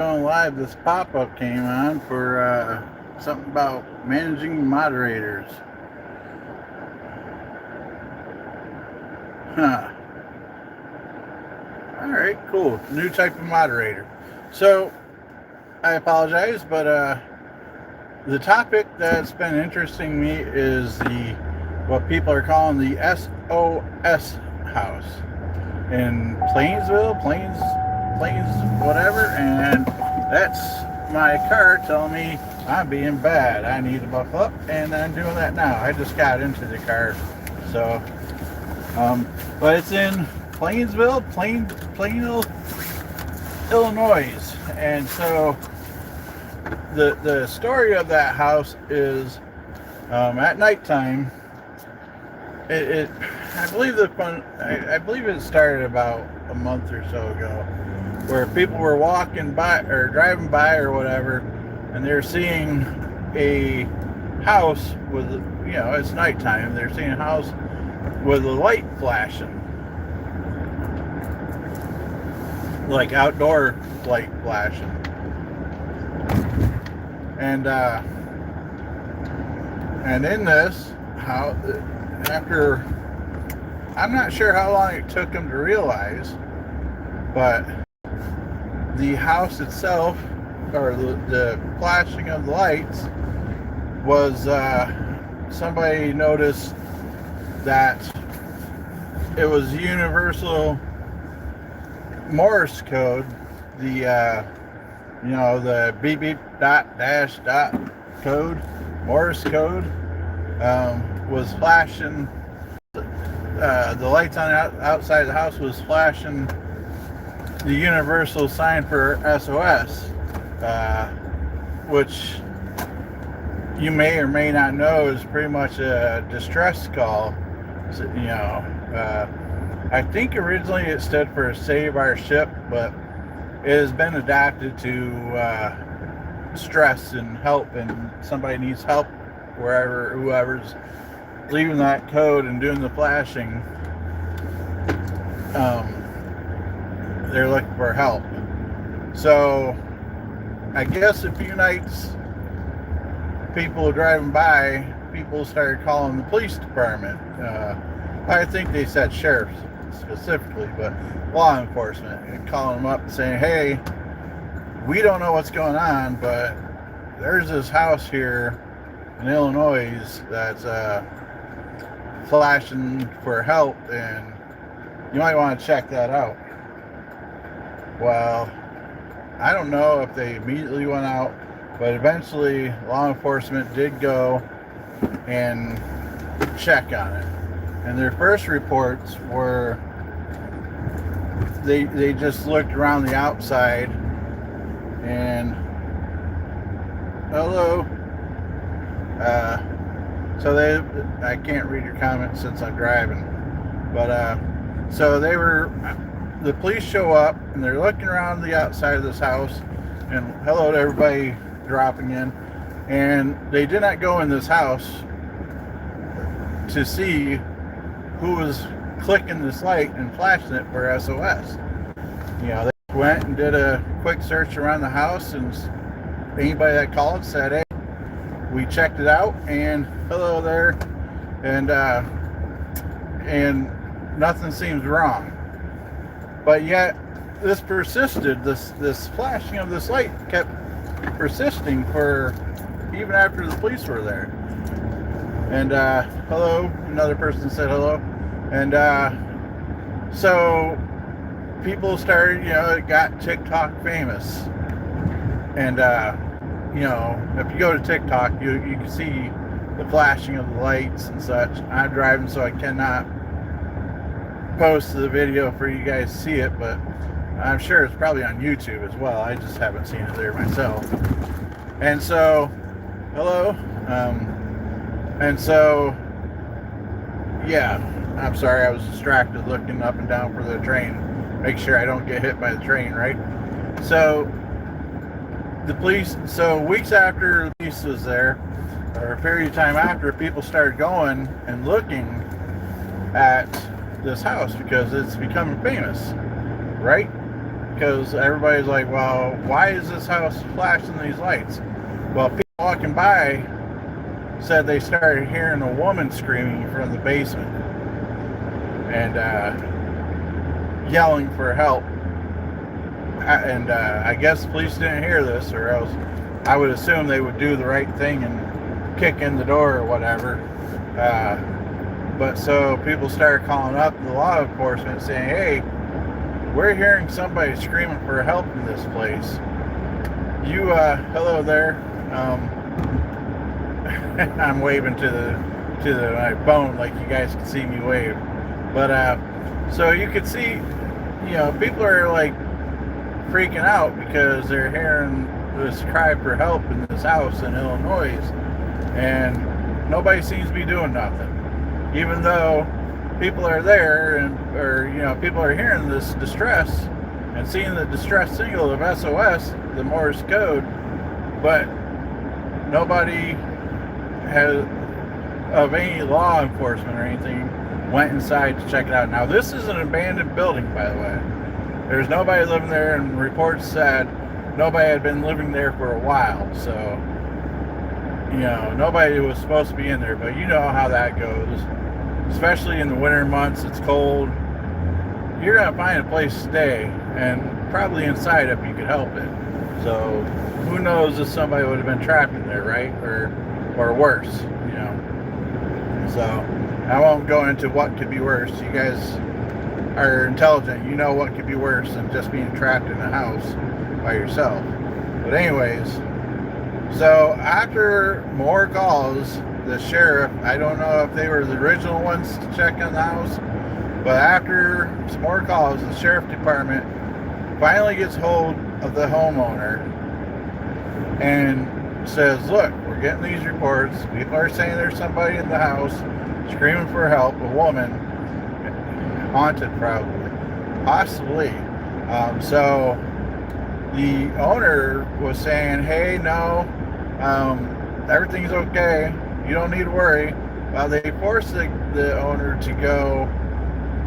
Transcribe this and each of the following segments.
Going live, this pop-up came on for something about managing moderators. Huh. All right, cool. New type of moderator. So I apologize, but the topic that's been interesting me is the what people are calling the S.O.S. house in Plains, whatever, and that's my car telling me I'm being bad. I need to buckle up, and I'm doing that now. I just got into the car, so but it's in Plainville, Illinois, and so the story of that house is at nighttime. It I believe I believe it started about a month or so ago, where people were walking by or driving by or whatever, and they're seeing a house with, it's nighttime. They're seeing a house with a light flashing, like outdoor light flashing, and in this how after I'm not sure how long it took them to realize, but the house itself, or the flashing of the lights, was somebody noticed that it was universal Morse code, the beep beep dot dash dot code, Morse code, was flashing. The lights on the outside of the house was flashing the universal sign for S.O.S, which you may or may not know is pretty much a distress call. So, I think originally it stood for Save Our Ship, but it has been adapted to stress and help, and somebody needs help whoever's leaving that code and doing the flashing, they're looking for help. So I guess a few nights, people driving by, people started calling the police department. I think they said sheriffs specifically, but law enforcement, and calling them up and saying, hey, we don't know what's going on, but there's this house here in Illinois that's flashing for help, and you might want to check that out. Well, I don't know if they immediately went out, but eventually law enforcement did go and check on it. And their first reports were they just looked around the outside and hello. So I can't read your comments since I'm driving, but so the police show up and they're looking around the outside of this house, and hello to everybody dropping in, and they did not go in this house to see who was clicking this light and flashing it for S.O.S. They went and did a quick search around the house, and anybody that called said, hey, we checked it out, and hello there, and nothing seems wrong. But yet this persisted. This flashing of this light kept persisting for even after the police were there. And hello, another person said hello, and so people started, it got TikTok famous, and if you go to TikTok, you can see the flashing of the lights and such. I'm driving, so I cannot post the video for you guys to see it, but I'm sure it's probably on YouTube as well. I just haven't seen it there myself. And so, hello, and so, yeah, I'm sorry, I was distracted looking up and down for the train, make sure I don't get hit by the train, right? So weeks after the police was there, or a period of time after, people started going and looking at this house because it's becoming famous, right? because everybody's like, well, why is this house flashing these lights? Well, people walking by said they started hearing a woman screaming from the basement and yelling for help. And I guess the police didn't hear this, or else I would assume they would do the right thing and kick in the door or whatever. But so people started calling up the law enforcement saying, hey, we're hearing somebody screaming for help in this place. You, hello there. I'm waving to my phone like you guys can see me wave. But so you could see, you know, people are like freaking out because they're hearing this cry for help in this house in Illinois, and nobody seems to be doing nothing, even though people are there, and or you know, people are hearing this distress and seeing the distress signal of SOS, the Morse code, but nobody has of any law enforcement or anything went inside to check it out. Now this is an abandoned building, by the way. There's nobody living there, and reports said nobody had been living there for a while, so you know, nobody was supposed to be in there. But you know how that goes, especially in the winter months. It's cold. You're gonna find a place to stay, and probably inside if you could help it. So who knows if somebody would have been trapped in there, right? Or worse, you know. So I won't go into what could be worse. You guys are intelligent. You know what could be worse than just being trapped in a house by yourself. But anyways, so after more calls, the sheriff, I don't know if they were the original ones to check on the house, but after some more calls, the sheriff department finally gets hold of the homeowner and says, look, we're getting these reports. People are saying there's somebody in the house screaming for help, a woman, haunted probably, possibly. So the owner was saying, hey, no, everything's okay. You don't need to worry. Well, they forced the owner to go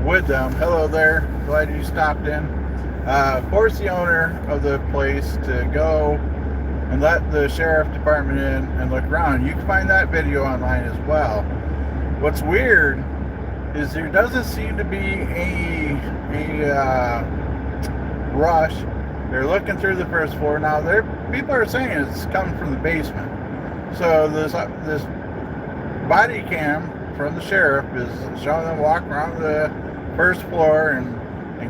with them. Hello there. Glad you stopped in. Forced the owner of the place to go and let the sheriff department in and look around. You can find that video online as well. What's weird is there doesn't seem to be any rush. They're looking through the first floor. Now, people are saying it's coming from the basement. So this body cam from the sheriff is showing them walk around the first floor and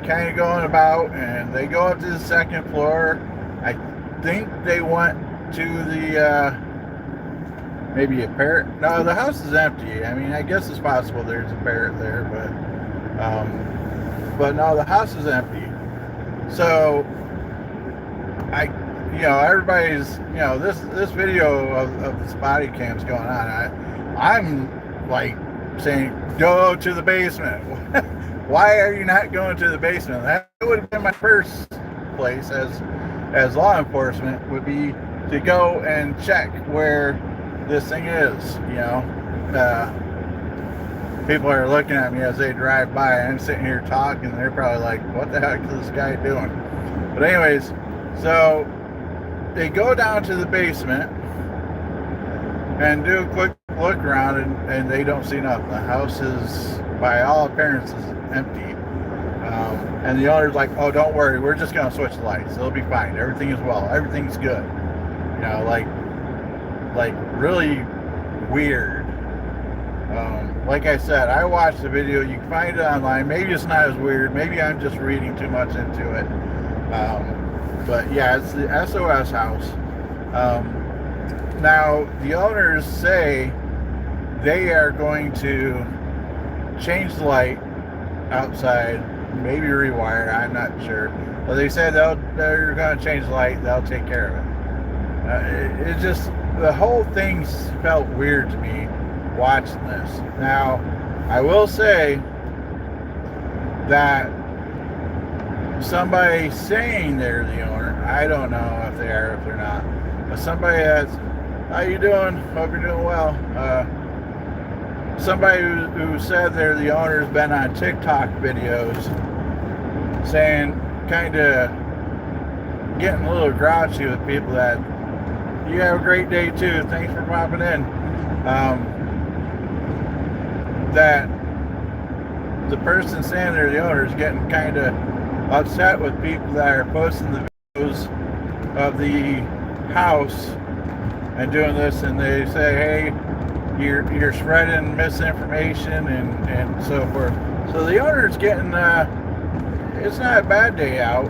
kind of going about, and they go up to the second floor. I think they went to the maybe a parrot. No, the house is empty. I mean, I guess it's possible there's a parrot there, but no, the house is empty. So everybody's, this video of this body cam's going on. I'm like saying, go to the basement. Why are you not going to the basement? That would have been my first place as law enforcement, would be to go and check where this thing is. People are looking at me as they drive by. I'm sitting here talking. They're probably like, what the heck is this guy doing? But anyways, so they go down to the basement and do a quick look around, and they don't see nothing. The house is, by all appearances, empty. And the owner's like, oh, don't worry, we're just going to switch the lights. It'll be fine. Everything is well. Everything's good. Like really weird. Like I said, I watched the video. You can find it online. Maybe it's not as weird. Maybe I'm just reading too much into it. But yeah, it's the S.O.S. house. Now, the owners say they are going to change the light outside, maybe rewire, I'm not sure. But they said they're going to change the light. They'll take care of it. It just, the whole thing felt weird to me watching this. Now, I will say that somebody saying they're the owner, I don't know if they are, if they're not, but somebody that's, how you doing? Hope you're doing well. Somebody who said they're the owner has been on TikTok videos saying, kind of getting a little grouchy with people that, you have a great day too, thanks for popping in, that the person standing there, the owner, is getting kind of upset with people that are posting the videos of the house and doing this, and they say, hey, you're spreading misinformation and so forth. So the owner's getting, it's not a bad day out.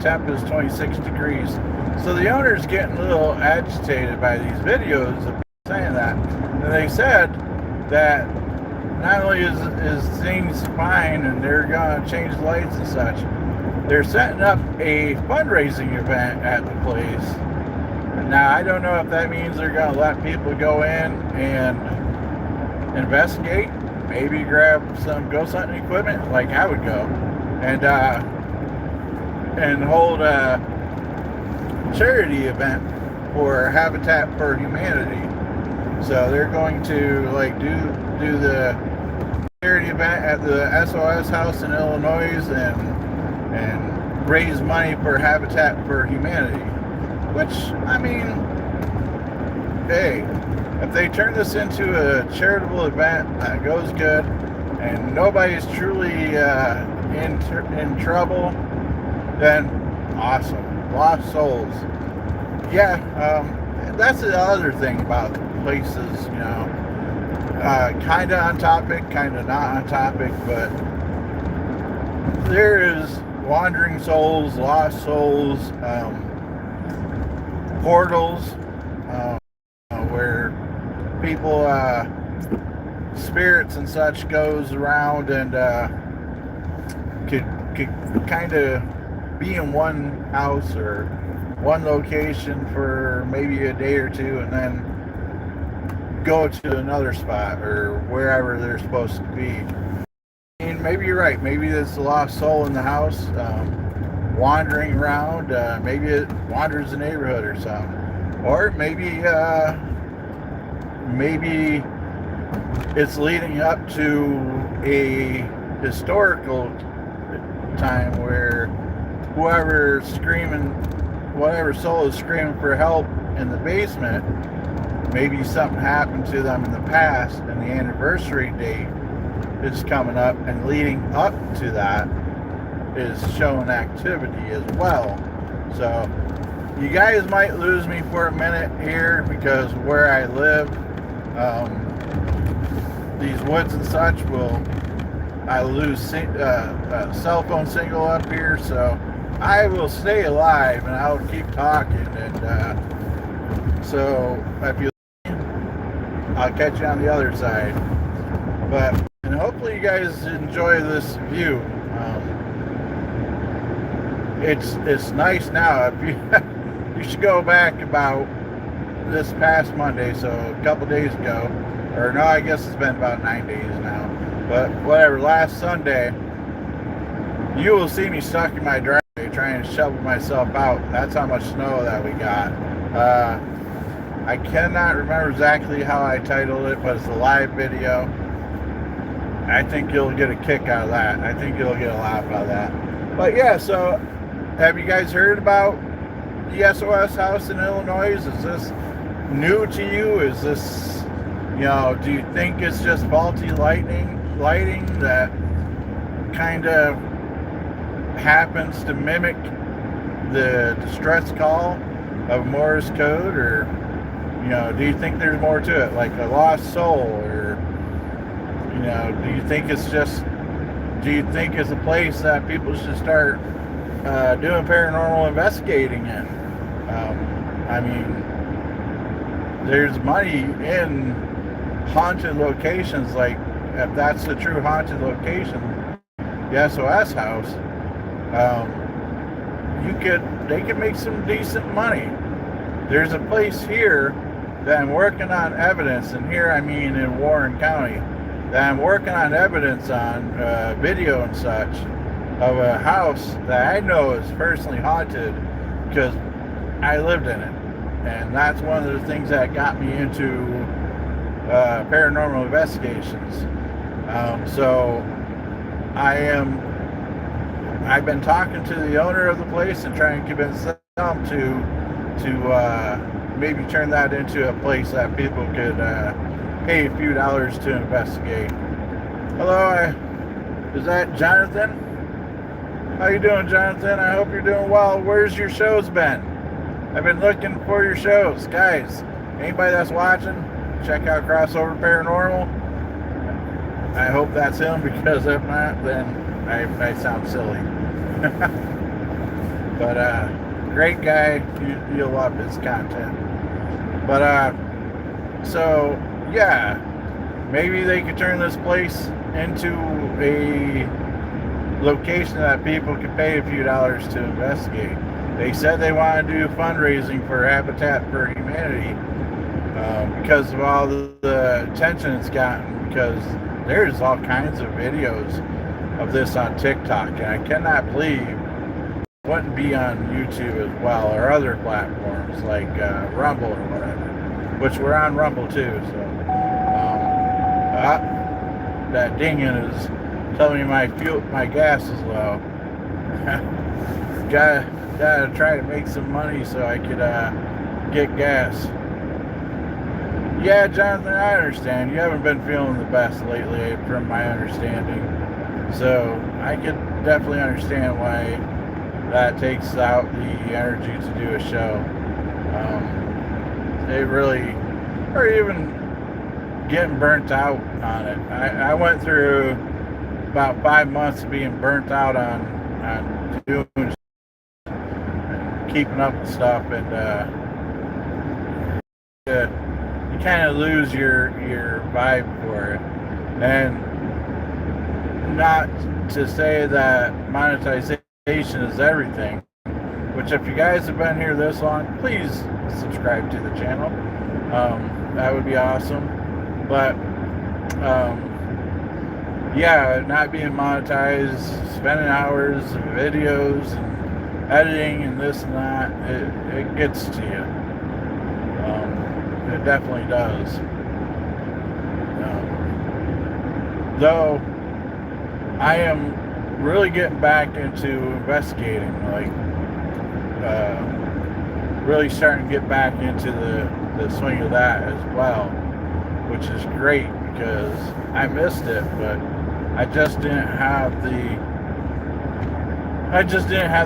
Temp is 26 degrees. So the owner's getting a little agitated by these videos of saying that. And they said that not only is things fine and they're going to change the lights and such, they're setting up a fundraising event at the place. Now, I don't know if that means they're going to let people go in and investigate, maybe grab some ghost hunting equipment, like I would go, and hold a charity event for Habitat for Humanity. So they're going to like do the charity event at the S.O.S house in Illinois and raise money for Habitat for Humanity. Which, I mean, hey, if they turn this into a charitable event that goes good and nobody's truly in trouble, then awesome. Lost souls. Yeah, that's the other thing about places, you know. Kind of on topic, kind of not on topic, but there is wandering souls, lost souls, portals, where people, spirits and such goes around and could kind of be in one house or one location for maybe a day or two and then go to another spot or wherever they're supposed to be. And maybe you're right. Maybe there's a lost soul in the house, wandering around. Maybe it wanders the neighborhood or something. Or maybe it's leading up to a historical time where whoever's screaming, whatever soul is screaming for help in the basement, maybe something happened to them in the past and the anniversary date is coming up, and leading up to that is showing activity as well. So you guys might lose me for a minute here because where I live, these woods and such I lose cell phone signal up here, so I will stay alive and I'll keep talking, and so if you, I'll catch you on the other side. And hopefully you guys enjoy this view. It's nice now. If you you should go back about this past Monday, so a couple days ago, or no, I guess it's been about 9 days now. But whatever, last Sunday, you will see me stuck in my driveway trying to shovel myself out. That's how much snow that we got. I cannot remember exactly how I titled it, but it's a live video. I think you'll get a kick out of that. I think you'll get a laugh out of that. But yeah, so have you guys heard about the S.O.S house in Illinois? Is this new to you? Is this, you know, do you think it's just faulty lighting that kind of happens to mimic the distress call of Morse code? Or, you know, do you think there's more to it, like a lost soul? Or, you know, do you think it's a place that people should start doing paranormal investigating in? I mean, there's money in haunted locations, like if that's the true haunted location, the S.O.S house, they could make some decent money. There's a place here that I'm working on evidence, and here I mean in Warren County, that I'm working on evidence on video and such of a house that I know is personally haunted because I lived in it. And that's one of the things that got me into paranormal investigations. So I've been talking to the owner of the place and trying to convince them to maybe turn that into a place that people could pay a few dollars to investigate. Hello, is that Jonathan? How you doing, Jonathan? I hope you're doing well. Where's your shows been? I've been looking for your shows. Guys, anybody that's watching, check out Crossover Paranormal. I hope that's him, because if not, then I sound silly. But great guy. You'll love his content. But so yeah, maybe they could turn this place into a location that people can pay a few dollars to investigate. They said they want to do fundraising for Habitat for Humanity because of all the attention it's gotten, because there's all kinds of videos of this on TikTok, and I cannot believe it wouldn't be on YouTube as well, or other platforms like Rumble or whatever, which we're on Rumble too. So that dinging is telling me my gas is low. Gotta try to make some money so I could get gas. Yeah, Jonathan, I understand. You haven't been feeling the best lately, from my understanding. So I could definitely understand why that takes out the energy to do a show. It really, or even getting burnt out on it. I went through about 5 months of being burnt out on doing and keeping up with stuff, and you kind of lose your vibe for it. And not to say that monetization is everything, which, if you guys have been here this long, please subscribe to the channel. That would be awesome. But yeah, not being monetized, spending hours of videos and editing and this and that, it gets to you. It definitely does. Though I am really getting back into investigating, like really starting to get back into the swing of that as well, which is great, because I missed it, but I just didn't have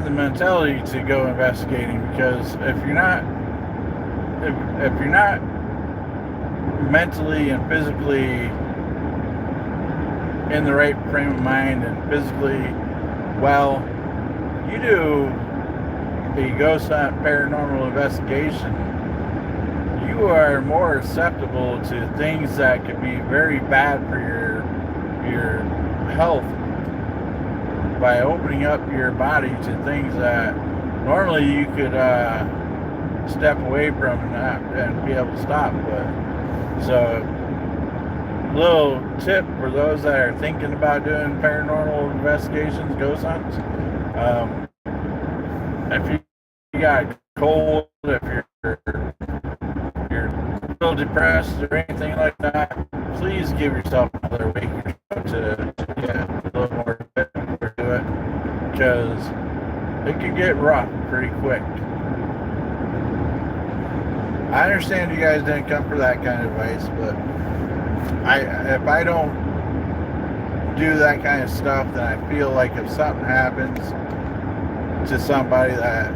the mentality to go investigating, because if you're not mentally and physically in the right frame of mind and physically well, you do a ghost hunt paranormal investigation, you are more susceptible to things that could be very bad for your health, by opening up your body to things that normally you could step away from and be able to stop. But so, little tip for those that are thinking about doing paranormal investigations, ghost hunts. If you got a cold, if you're a little depressed or anything like that, please give yourself another week or so to get a little more fit or do it, because it can get rough pretty quick. I understand you guys didn't come for that kind of advice, but if I don't do that kind of stuff, then I feel like if something happens to somebody that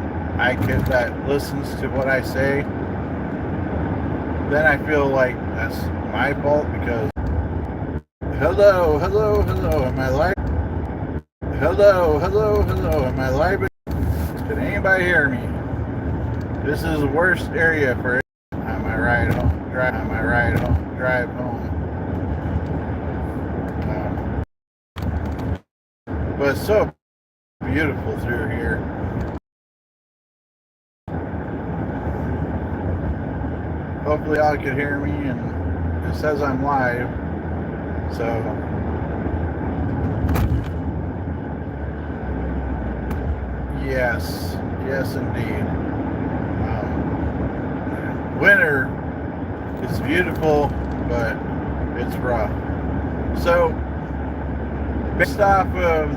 listens to what I say, then I feel like that's my fault, because hello, am I live? Hello, am I live? Can anybody hear me? This is the worst area for it. On my ride home, drive home. But it's so beautiful through here. Hopefully y'all can hear me, and it says I'm live. So yes indeed. Winter is beautiful, but it's rough. So, based off of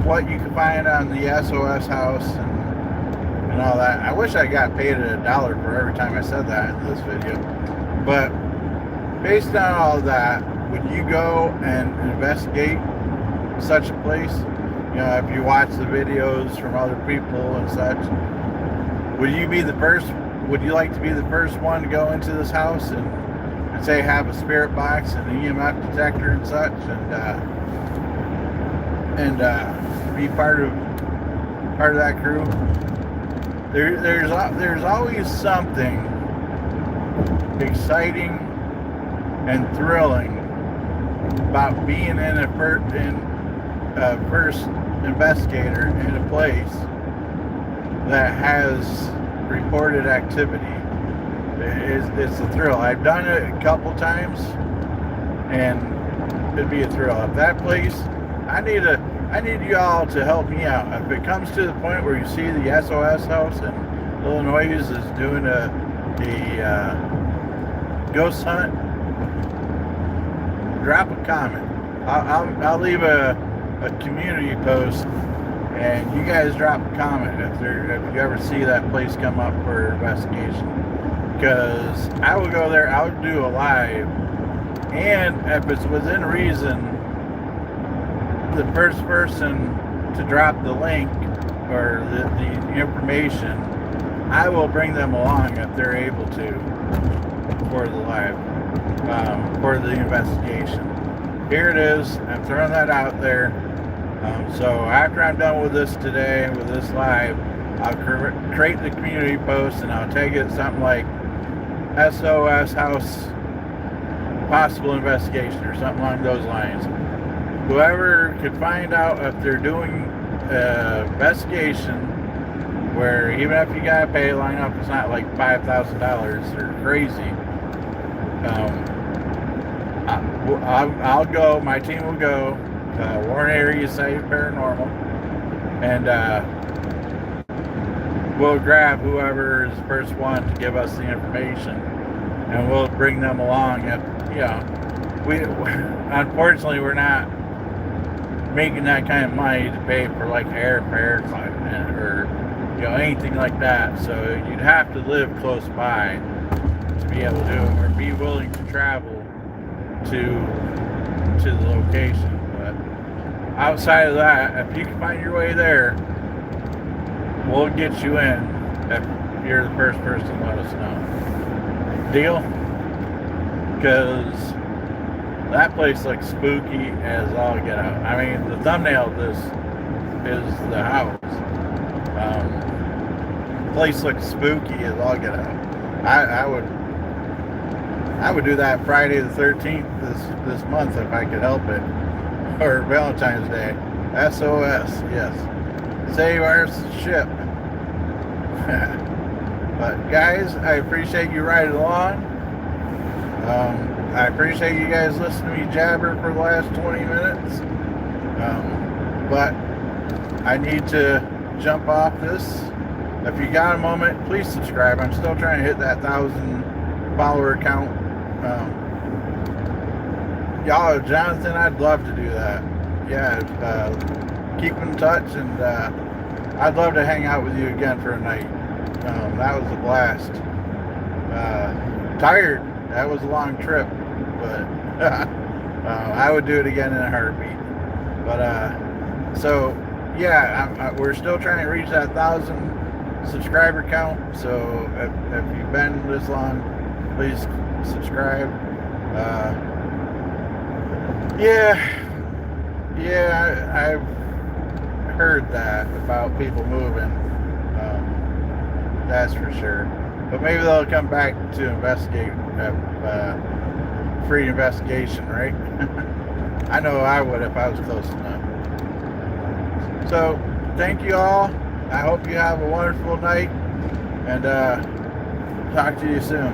what you can find on the S.O.S house and and all that. I wish I got paid $1 for every time I said that in this video. But based on all that, would you go and investigate such a place? You know, if you watch the videos from other people and such, would you be the first? Would you like to be the first one to go into this house and say have a spirit box and an EMF detector and such, and be part of that crew? There's always something exciting and thrilling about being a first investigator in a place that has reported activity. It's a thrill. I've done it a couple times, and it'd be a thrill. If that place, I need you all to help me out. If it comes to the point where you see the S.O.S house in Illinois is doing a ghost hunt, drop a comment. I'll leave a community post, and you guys drop a comment if you ever see that place come up for investigation. Because I will go there, I'll do a live, and if it's within reason, the first person to drop the link or the information, I will bring them along if they're able to for the live, for the investigation. Here it is. I'm throwing that out there. So after I'm done with this today, with this live, I'll create the community post, and I'll take it something like S.O.S house possible investigation or something along those lines. Whoever could find out if they're doing investigation where even if you gotta pay a line up, it's not like $5,000 or crazy. I'll go. My team will go. Warren Area Save Paranormal, and we'll grab whoever is the first one to give us the information, and we'll bring them along. If we unfortunately we're not making that kind of money to pay for like airfare or anything like that. So you'd have to live close by to be able to do it, or be willing to travel to the location. But outside of that, if you can find your way there, we'll get you in if you're the first person to let us know. Deal? Because that place looks spooky as all get out. I mean, the thumbnail of this is the house. The place looks spooky as all get out. I would do that Friday the 13th this month if I could help it, or Valentine's Day. S.O.S. Yes, save our ship. But guys, I appreciate you riding along. I appreciate you guys listening to me jabber for the last 20 minutes. But I need to jump off this. If you got a moment, please subscribe. I'm still trying to hit that 1,000 follower count. Y'all, Jonathan, I'd love to do that. Yeah, keep in touch, and I'd love to hang out with you again for a night. That was a blast. Tired. That was a long trip, but I would do it again in a heartbeat. But so yeah, we're still trying to reach that 1,000 subscriber count. So if you've been this long, please subscribe. I've heard that about people moving. That's for sure. But maybe they'll come back to investigate, free investigation, right? I know I would if I was close enough. So, thank you all. I hope you have a wonderful night, and talk to you soon.